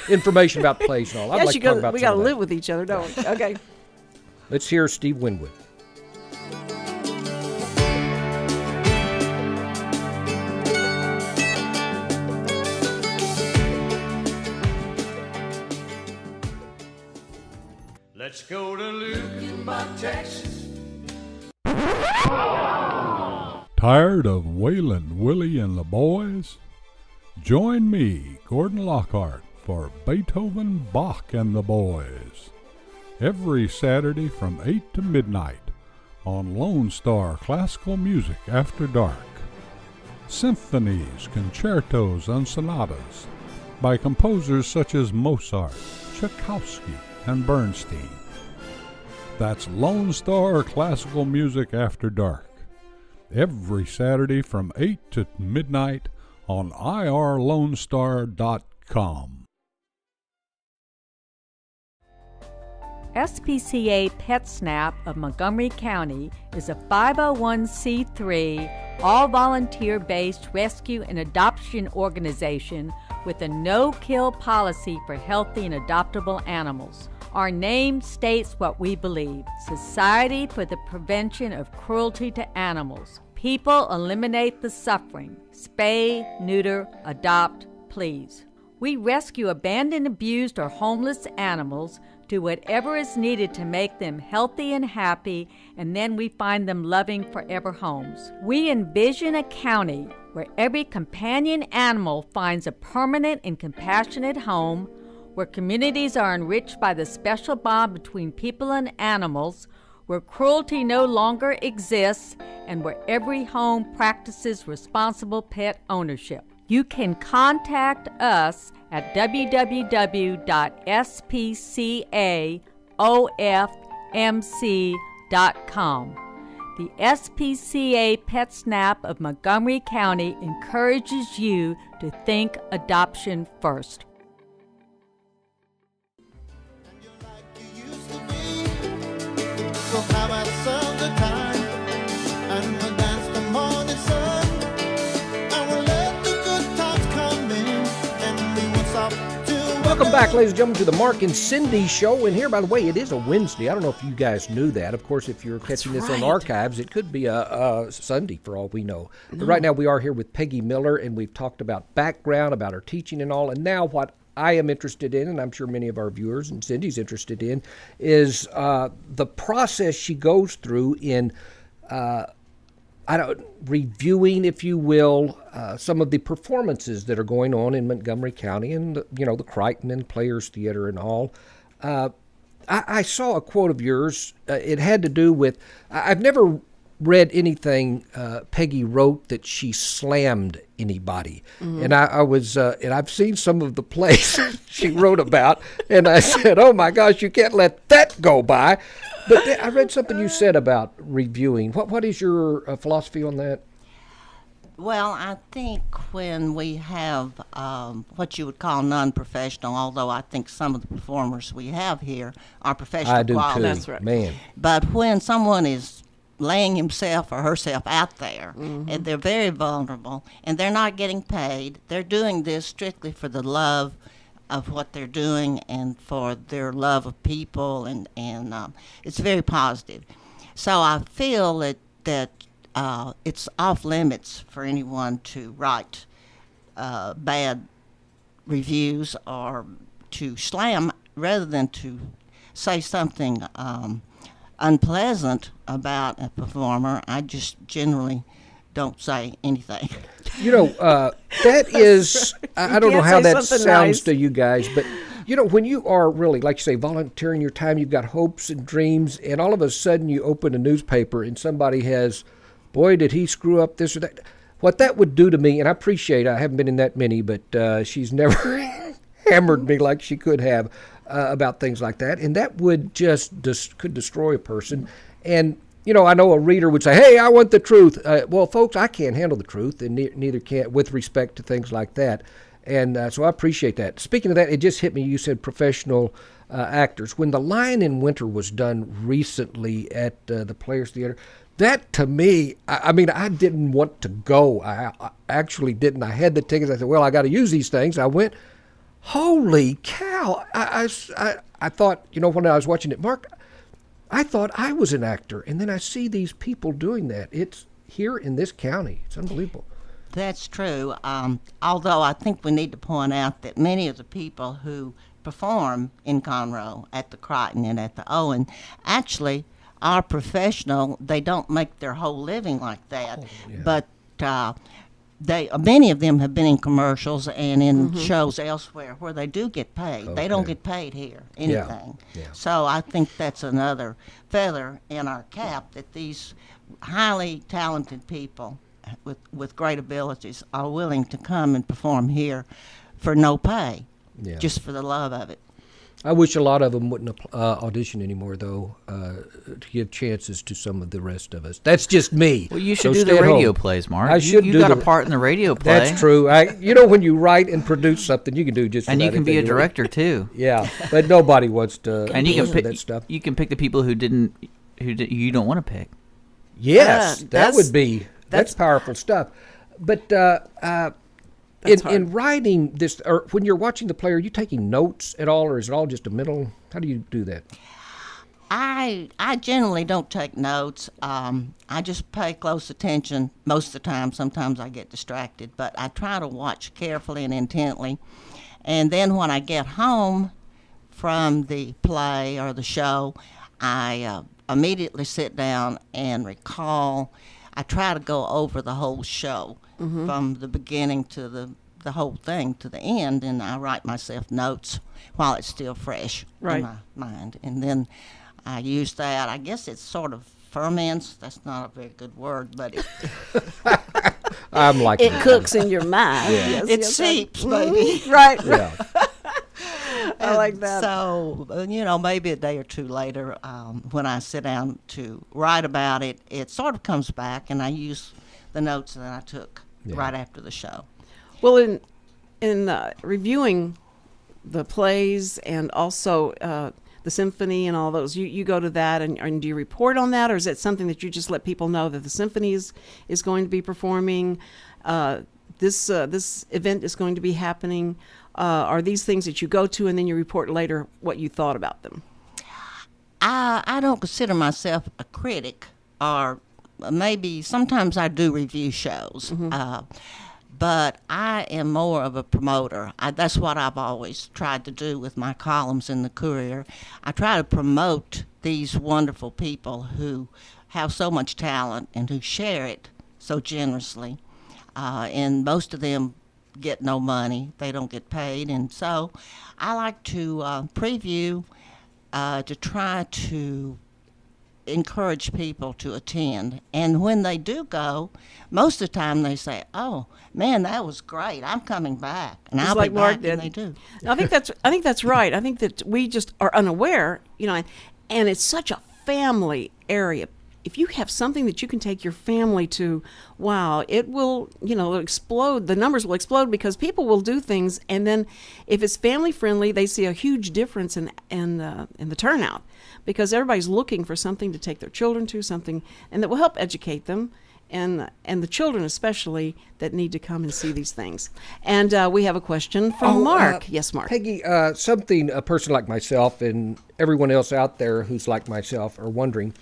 information about plays and all. I'd like to talk about we some got to of that. live with each other, don't we? Okay. Let's hear Steve Winwood. Let's go to Lukenbach, Texas. Tired of Waylon, Willie, and the boys? Join me, Gordon Lockhart, for Beethoven, Bach, and the Boys. Every Saturday from 8 to midnight on Lone Star Classical Music After Dark. Symphonies, concertos, and sonatas by composers such as Mozart, Tchaikovsky, and Bernstein. That's Lone Star Classical Music After Dark. Every Saturday from 8 to midnight on irlonestar.com. SPCA PetSnap of Montgomery County is a 501c3, all-volunteer-based rescue and adoption organization with a no-kill policy for healthy and adoptable animals. Our name states what we believe: Society for the Prevention of Cruelty to Animals. People eliminate the suffering. Spay, neuter, adopt, please. We rescue abandoned, abused, or homeless animals, do whatever is needed to make them healthy and happy, and then we find them loving forever homes. We envision a county where every companion animal finds a permanent and compassionate home, where communities are enriched by the special bond between people and animals, where cruelty no longer exists, and where every home practices responsible pet ownership. You can contact us at www.spcaofmc.com. The SPCA PetSnap of Montgomery County encourages you to think adoption first. We'll have ourselves a time, and we'll dance the morning sun, and we'll let the good times come in, and we won't stop till Welcome back, ladies and gentlemen, to the Mark and Cindy Show. And here, by the way, it is a Wednesday. I don't know if you guys knew that. Of course, if you're catching this on archives, it could be a Sunday for all we know. But right now, we are here with Peggie Miller, and we've talked about background, about her teaching and all. And now what I am interested in, and I'm sure many of our viewers and Cindy's interested in, is the process she goes through in reviewing, if you will, some of the performances that are going on in Montgomery County and the Crichton and Players Theater and all. I saw a quote of yours. It had to do with, I've never read anything Peggie wrote that she slammed anybody. Mm-hmm. And I was, and I've seen some of the plays she wrote about, and I said, oh my gosh, you can't let that go by. But I read something you said about reviewing. What is your philosophy on that? Well, I think when we have what you would call non-professional, although I think some of the performers we have here are professional I do quality. too. That's right. Man. But when someone is laying himself or herself out there, and they're very vulnerable, and they're not getting paid, they're doing this strictly for the love of what they're doing and for their love of people, and it's very positive. So I feel that it's off limits for anyone to write bad reviews or to slam rather than to say something unpleasant about a performer. I just generally don't say anything. That is, I don't know how that sounds nice to you guys, but when you are really, like you say, volunteering your time, you've got hopes and dreams, and all of a sudden you open a newspaper and somebody has, boy, did he screw up this or that. What that would do to me, and I appreciate, I haven't been in that many, but she's never hammered me like she could have about things like that, and that would could destroy a person. And I know a reader would say, hey, I want the truth. Well, folks, I can't handle the truth, and neither can, with respect to things like that. And so I appreciate that. Speaking of that, it just hit me, you said professional actors. When The Lion in Winter was done recently at the Players Theater, that to me, I mean, I didn't want to go. I actually didn't. I had the tickets. I said, well, I got to use these things. I went, holy cow. I thought, when I was watching it, Mark, I thought I was an actor, and then I see these people doing that. It's here in this county. It's unbelievable. That's true. Although I think we need to point out that many of the people who perform in Conroe at the Crichton and at the Owen actually are professional. They don't make their whole living like that, but many of them have been in commercials and in shows elsewhere where they do get paid. Okay. They don't get paid here, anything. Yeah. So I think that's another feather in our cap, that these highly talented people with great abilities are willing to come and perform here for no pay, just for the love of it. I wish a lot of them wouldn't audition anymore, though, to give chances to some of the rest of us. That's just me. Well, you So should do stay the at radio home. plays, Mark. I should you do got the- a part in the radio play. That's true. When you write and produce something, you can do just And you about can be a anything you want. director too. Yeah, but nobody wants to And you can listen to pick that stuff. You can pick the people who you don't want to pick. Yes, that that's- would be that's powerful stuff. But in writing this, or when you're watching the play, are you taking notes at all, or is it all just a mental? How do you do that? I generally don't take notes. I just pay close attention most of the time. Sometimes I get distracted, but I try to watch carefully and intently. And then when I get home from the play or the show, I immediately sit down and recall. I try to go over the whole show from the beginning to the whole thing to the end, and I write myself notes while it's still fresh in my mind. And then I use that. I guess it sort of ferments. That's not a very good word, but I'm like It cooks in your mind. Yeah. Yes, it yes, seeps, baby. Right. Yeah. I like that. So, maybe a day or two later, when I sit down to write about it, it sort of comes back, and I use the notes that I took right after the show. Well, in reviewing the plays and also the symphony and all those, you go to that and do you report on that, or is it something that you just let people know that the symphony is going to be performing, this event is going to be happening? Are these things that you go to and then you report later what you thought about them? I don't consider myself a critic, or maybe sometimes I do review shows, but I am more of a promoter. That's what I've always tried to do with my columns in the Courier. I try to promote these wonderful people who have so much talent and who share it so generously, and most of them get no money. They don't get paid, and so I like to preview to try to encourage people to attend. And when they do go, most of the time they say, "Oh man, that was great, I'm coming back," and Just I'll like be Mark back. did. And they do. I think that's right. I think that we just are unaware, and it's such a family area. If you have something that you can take your family to, wow, it will, explode. The numbers will explode because people will do things, and then if it's family friendly, they see a huge difference in the turnout, because everybody's looking for something to take their children to, something, and that will help educate them, and the children especially that need to come and see these things. And we have a question from Mark. Yes, Mark. Peggy, something a person like myself and everyone else out there who's like myself are wondering.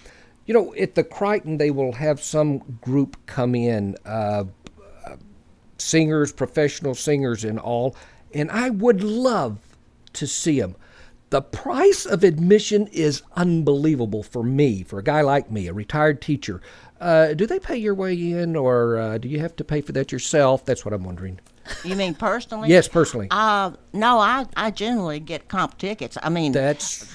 At the Crichton, they will have some group come in, singers, professional singers and all, and I would love to see them. The price of admission is unbelievable for me, for a guy like me, a retired teacher. Do they pay your way in, or do you have to pay for that yourself? That's what I'm wondering. You mean personally? Yes, personally. No, I generally get comp tickets. I mean, That's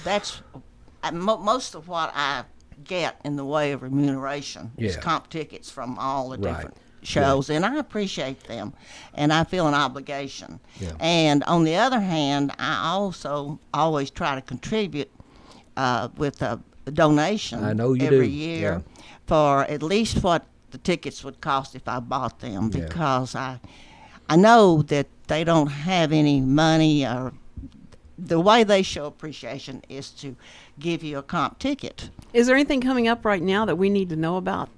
most of what I get in the way of remuneration is Yeah. comp tickets from all the Right. different shows, and I appreciate them, and I feel an obligation. Yeah. And on the other hand, I also always try to contribute with a donation I know you every do, year for at least what the tickets would cost if I bought them, Yeah. because I know that they don't have any money, or the way they show appreciation is to give you a comp ticket. Is there anything coming up right now that we need to know about?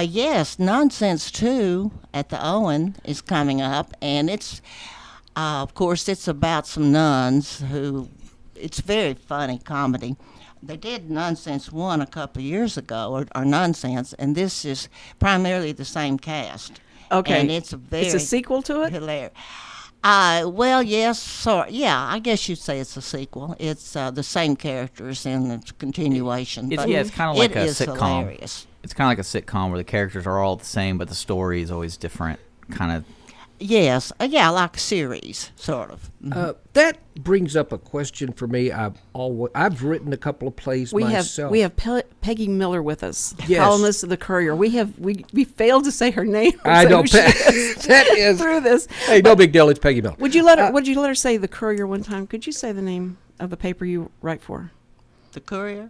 Yes, Nonsense 2 at the Owen is coming up, and it's, of course, it's about some nuns who, it's very funny comedy. They did Nonsense 1 a couple of years ago, or Nonsense, and this is primarily the same cast. Okay. And it's It's a sequel to it? hilarious. Well, yes, yeah, I guess you'd say it's a sequel. It's the same characters and it's a continuation. It's, but it's kind of like it a is sitcom. hilarious. It's kind of like a sitcom where the characters are all the same, but the story is always different. Kind of. Yes, yeah, like a series, sort of. That brings up a question for me. I've written a couple of plays myself. We have Peggie Miller with us, Yes. columnist of the Courier. We failed to say her name. I so know she that is through this. Hey, no big deal. It's Peggie Miller. Would you let her say the Courier one time? Could you say the name of the paper you write for? The Courier?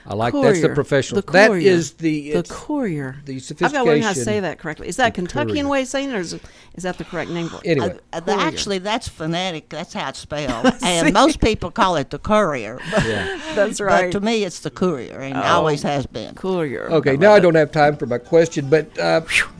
I like Courier. that's the professional. The That Courier. is the Courier. The I've sophistication. got to learn how to say that correctly. Is that a Kentuckian Courier. way of saying it, or is that the correct name for it? Anyway, Courier. Actually, that's phonetic. That's how it's spelled. And most people call it the Courier. That's But right. to me, it's the Courier, and always has been. Courier. Okay, now I don't have time for my question, but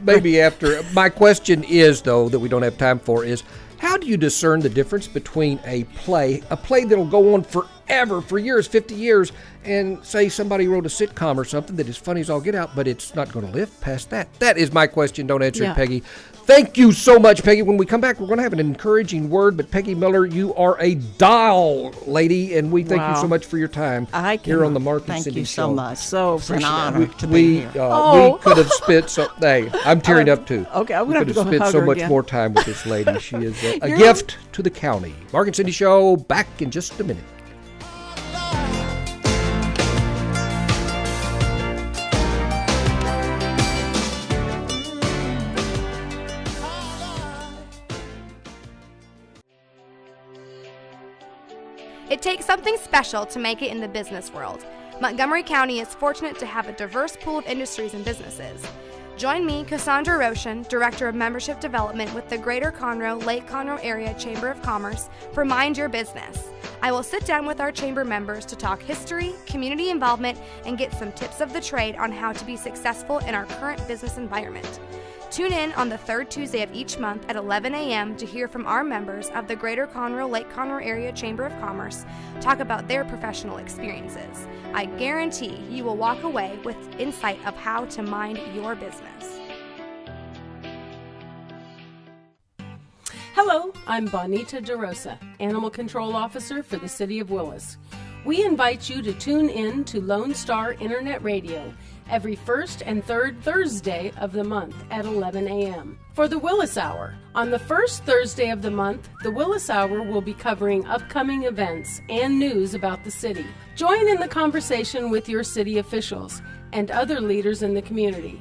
maybe after. My question is, though, that we don't have time for is, how do you discern the difference between a play that'll go on forever, for years, 50 years, and say somebody wrote a sitcom or something that is funny as all get out, but it's not going to live past that? That is my question. Don't answer it, Peggy. Thank you so much, Peggy. When we come back, we're going to have an encouraging word, but Peggie Miller, you are a doll lady, and we thank you so much for your time here on the Mark and Thank Cindy you Show. so much. So It's an appreciate it. honor to be here. We could have spent so. Hey, I'm tearing up too. Okay, I'm we gonna could have to go spent hug so her much again. more time with this lady. She is a gift to the county. Mark and Cindy Show back in just a minute. It takes something special to make it in the business world. Montgomery County is fortunate to have a diverse pool of industries and businesses. Join me, Cassandra Roshan, Director of Membership Development with the Greater Conroe, Lake Conroe Area Chamber of Commerce for Mind Your Business. I will sit down with our chamber members to talk history, community involvement, and get some tips of the trade on how to be successful in our current business environment. Tune in on the third Tuesday of each month at 11 a.m. to hear from our members of the Greater Conroe, Lake Conroe Area Chamber of Commerce talk about their professional experiences. I guarantee you will walk away with insight of how to mind your business. Hello, I'm Bonita DeRosa, Animal Control Officer for the City of Willis. We invite you to tune in to Lone Star Internet Radio every first and third Thursday of the month at 11 a.m. for the Willis Hour. On the first Thursday of the month, the Willis Hour will be covering upcoming events and news about the city. Join in the conversation with your city officials and other leaders in the community.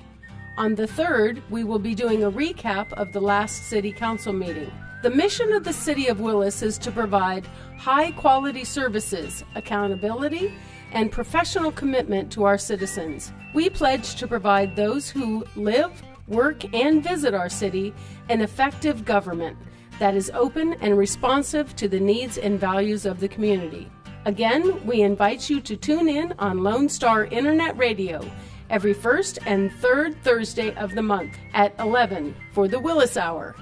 On the third, we will be doing a recap of the last City Council meeting. The mission of the City of Willis is to provide high-quality services, accountability, and professional commitment to our citizens. We pledge to provide those who live, work, and visit our city an effective government that is open and responsive to the needs and values of the community. Again, we invite you to tune in on Lone Star Internet Radio every first and third Thursday of the month at 11 for the Willis Hour.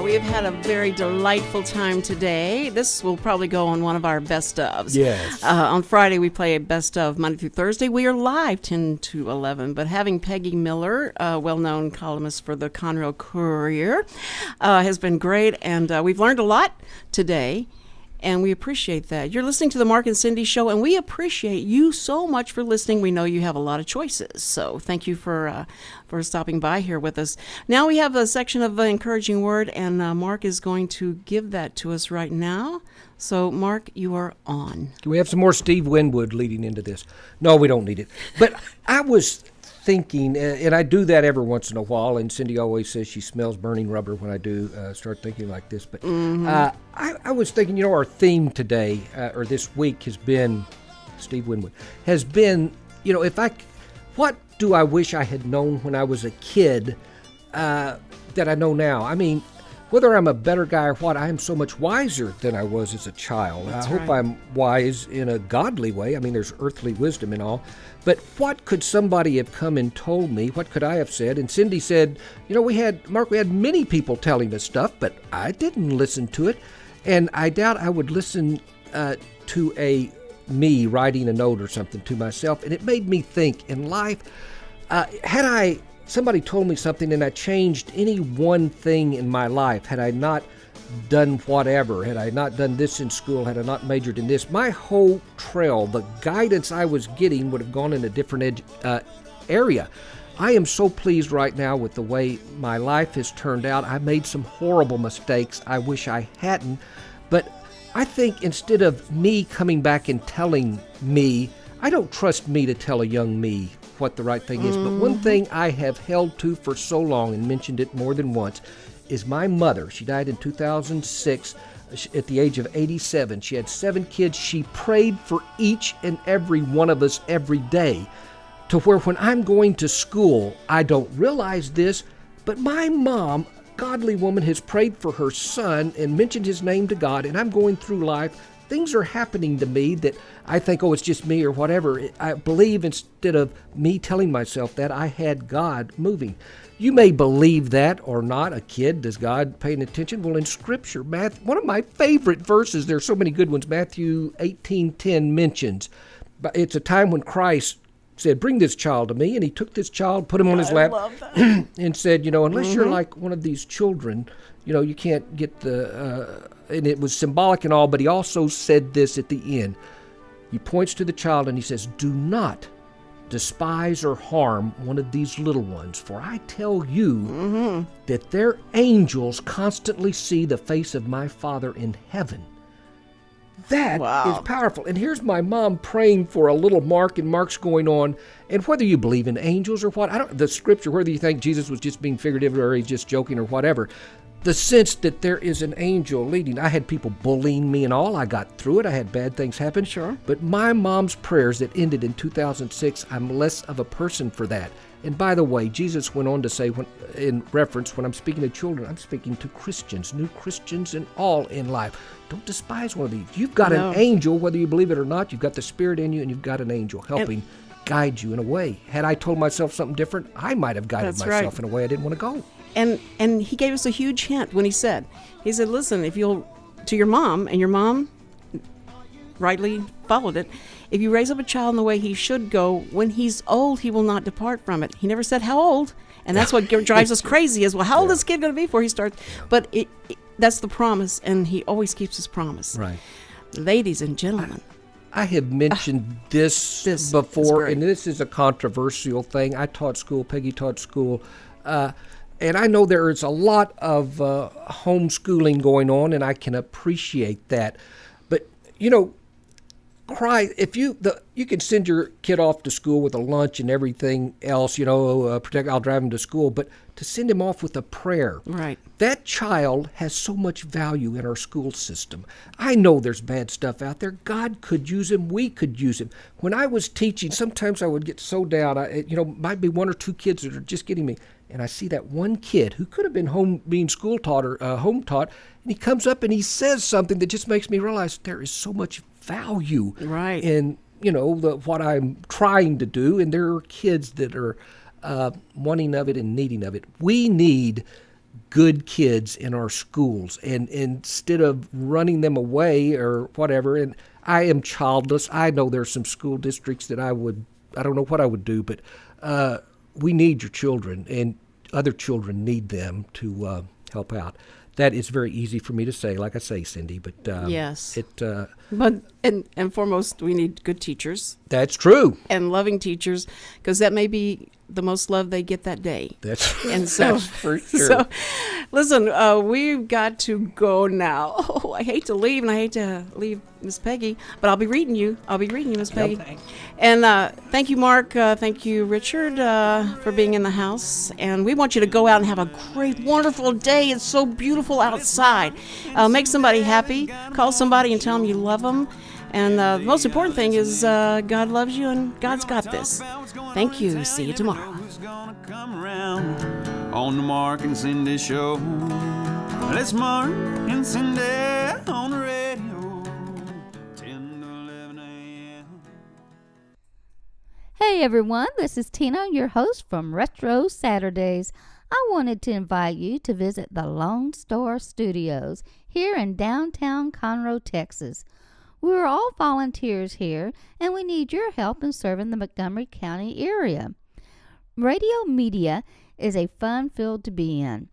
We've had a very delightful time today. This will probably go on one of our best ofs. Yes. On Friday, we play a best of Monday through Thursday. We are live 10 to 11, but having Peggie Miller, well-known columnist for the Conroe Courier, has been great, and we've learned a lot today. And we appreciate that. You're listening to the Mark and Cindy Show, and we appreciate you so much for listening. We know you have a lot of choices, so thank you for stopping by here with us. Now we have a section of encouraging word, and Mark is going to give that to us right now. So, Mark, you are on. Can we have some more Steve Winwood leading into this? No, we don't need it. But I was thinking, and I do that every once in a while, and Cindy always says she smells burning rubber when I do start thinking like this, but I was thinking, our theme today, or this week has been, Steve Winwood, has been, what do I wish I had known when I was a kid that I know now? I mean, whether I'm a better guy or what, I am so much wiser than I was as a child. I hope I'm wise in a godly way. I mean, there's earthly wisdom and all. But what could somebody have come and told me? What could I have said? And Cindy said, we had many people telling us stuff, but I didn't listen to it. And I doubt I would listen to me writing a note or something to myself. And it made me think in life, Had somebody told me something and I changed any one thing in my life, had I not done whatever, had I not done this in school, had I not majored in this, my whole trail, the guidance I was getting would have gone in a different area. I am so pleased right now with the way my life has turned out. I made some horrible mistakes. I wish I hadn't. But I think instead of me coming back and telling me, I don't trust me to tell a young me what the right thing is. But one thing I have held to for so long and mentioned it more than once is my mother. She died in 2006 at the age of 87. She had 7 kids. She prayed for each and every one of us every day, to where when I'm going to school, I don't realize this, but my mom, godly woman, has prayed for her son and mentioned his name to God, and I'm going through life. Things are happening to me that I think, oh, it's just me or whatever. I believe instead of me telling myself that, I had God moving. You may believe that or not. A kid, does God paying attention? Well, in Scripture, one of my favorite verses, there are so many good ones, Matthew 18:10 mentions, but it's a time when Christ said, bring this child to me, and he took this child, put him on his lap, and said, unless you're like one of these children, you can't get and it was symbolic and all, but he also said this at the end. He points to the child and he says, do not despise or harm one of these little ones, for I tell you that their angels constantly see the face of my Father in heaven. That is powerful. And here's my mom praying for a little Mark, and Mark's going on. And whether you believe in angels or what, the Scripture, whether you think Jesus was just being figurative or he's just joking or whatever, the sense that there is an angel leading. I had people bullying me and all. I got through it. I had bad things happen. Sure. But my mom's prayers that ended in 2006, I'm less of a person for that. And by the way, Jesus went on to say, when I'm speaking to children, I'm speaking to Christians, new Christians and all in life. Don't despise one of these. You've got an angel, whether you believe it or not. You've got the Spirit in you, and you've got an angel helping guide you in a way. Had I told myself something different, I might have guided myself in a way I didn't want to go. And he gave us a huge hint when he said, listen, if you'll, to your mom, and your mom rightly followed it, if you raise up a child in the way he should go, when he's old, he will not depart from it. He never said how old, and that's what drives us crazy is, well, how old is this kid going to be before he starts? But that's the promise, and he always keeps his promise. Right. Ladies and gentlemen. I have mentioned this before, and this is a controversial thing. I taught school, Peggy taught school, and I know there is a lot of homeschooling going on, and I can appreciate that. But, if you can send your kid off to school with a lunch and everything else, I'll drive him to school, but to send him off with a prayer. Right. That child has so much value in our school system. I know there's bad stuff out there. God could use him. We could use him. When I was teaching, sometimes I would get so down. Might be 1 or 2 kids that are just getting me, and I see that one kid who could have been being school taught or home taught, and he comes up and he says something that just makes me realize there is so much value in what I'm trying to do, and there are kids that are wanting of it and needing of it. We need good kids in our schools, and instead of running them away or whatever, and I am childless. I know there's some school districts that I don't know what I would do, but we need your children, and other children need them to help out. That is very easy for me to say, like I say, Cindy, but yes. But and foremost, we need good teachers. That's true. And loving teachers, because that may be the most love they get that day. That's for sure. So, listen, we've got to go now. Oh, I hate to leave, and I hate to leave Miss Peggy, but I'll be reading you. Miss Peggy. Yep. And thank you, Mark. Thank you, Richard, for being in the house. And we want you to go out and have a great, wonderful day. It's so beautiful outside. Make somebody happy. Call somebody and tell them you love them. And the most important thing is God loves you, and God's got this. Thank you. See you tomorrow. Who's gonna come around on the Mark and Cindy show? Let's Mark and Cindy on the radio, 10 to 11 a.m. Hey everyone, this is Tina, your host from Retro Saturdays. I wanted to invite you to visit the Lone Star Studios here in downtown Conroe, Texas. We're all volunteers here, and we need your help in serving the Montgomery County area. Radio media is a fun field to be in.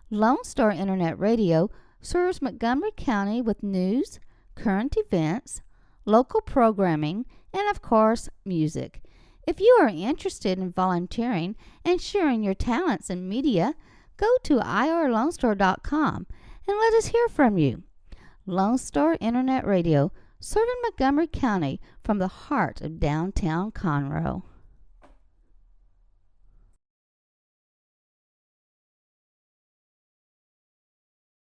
Lone Star Internet Radio serves Montgomery County with news, current events, local programming, and of course, music. If you are interested in volunteering and sharing your talents in media, go to irlonestar.com and let us hear from you. Lone Star Internet Radio, serving Montgomery County from the heart of downtown Conroe.